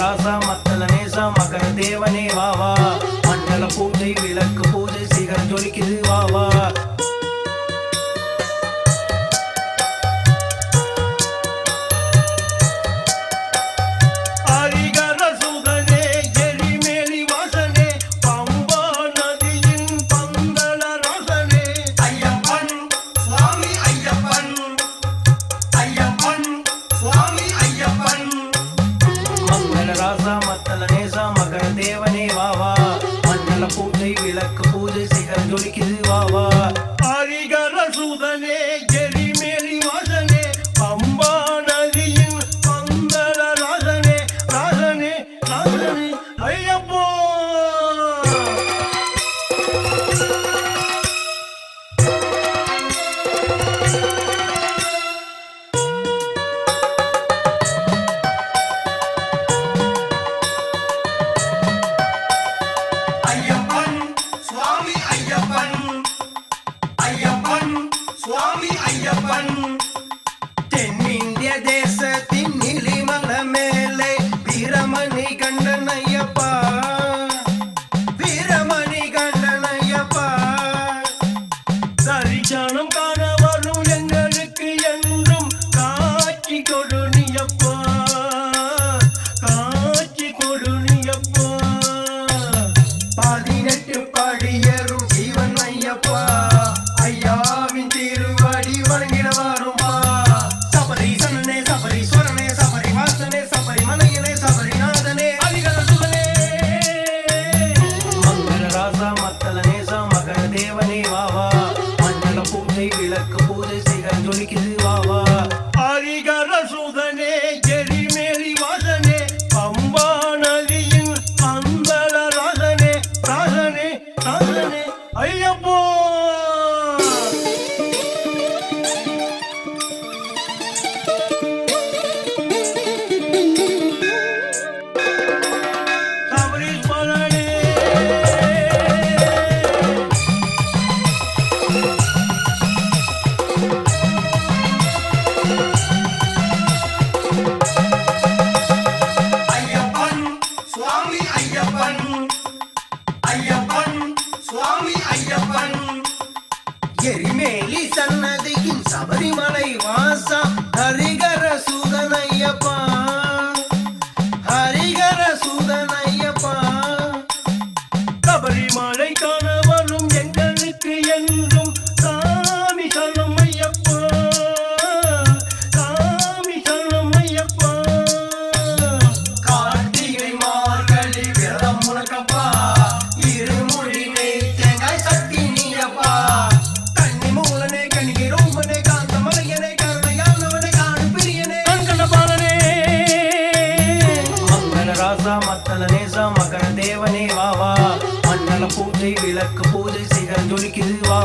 ராசா மத்தல நேசா மகர தேவனே வாவா, மண்டல பூஜை விளக்கு பூஜை சிகரம் ஜொலிக்குது வாவா. ராசா மத்தல நேசா மகர தேவனே வாவா, மண்டல பூஜை விளக்கு பூஜை சிகரம் ஜொலிக்குது வாவா. ஹரிகர சூதனே எரிமேலி வாசனே பம்பா நதியின் பந்தள ராசனே ராசனே ராசனே ஐயப்போ. தென்னிந்திய தேசத்தின் நிலிமல மேலே வீரமணி கண்டன் ஐயப்பா, வீரமணி கண்டன் ஐயப்பா. தரிசனம் காண வரும் எங்களுக்கு என்றும் காட்சி கொடு நீயப்பா, காட்சி கொடு நீயப்பா. 18 படியரும் ஜீவன் ஐயப்பா, ஐயாவின் திருவடி வணங்கிட வரும்பா. சபரி சனனே சபரி ஸ்வரனே சபரி வாசனே சபரி மலையனே சபரி நாதனே ஹரிகர சுதனே. மங்கள ராசா மத்தல நேசா மகர தேவனே வாவா, மண்டல பூஜை விளக்கு பூஜை சிகரம் ஜொலிக்குது வாவா. ஹரிகர சூதனே எரிமேலி வாசனே பம்பா நதியின் பந்தள ராசனே ராசனே ராசனே ஐயப்போ. எரிமேலி சன்னதியின் சபரிமலை வாசா ஹரிகர சூதன் ஐயப்பா, ஹரிகர சூதன் ஐயப்பா. சபரிமலை காண வரும் எங்களுக்கு என்றும் சாமி சரணம் ஐயப்பா, சாமி சரணம் ஐயப்பா. கார்த்திகை மார்கழி விரதம் உனக்கப்பா, இருமொழி நெய் தேங்காய் சக்தி நீயப்பா. கன்னி மூலனே கணிகை ரோமனே காந்த மலையனே கருணையானவனே காடு பிரியனே கண்கண்ட பாலனே. மங்கள ராசா மத்தல நேசா மகர தேவனே வாவா, மண்டல பூஜை விளக்கு பூஜை சிகரம் ஜொலிக்குது வா.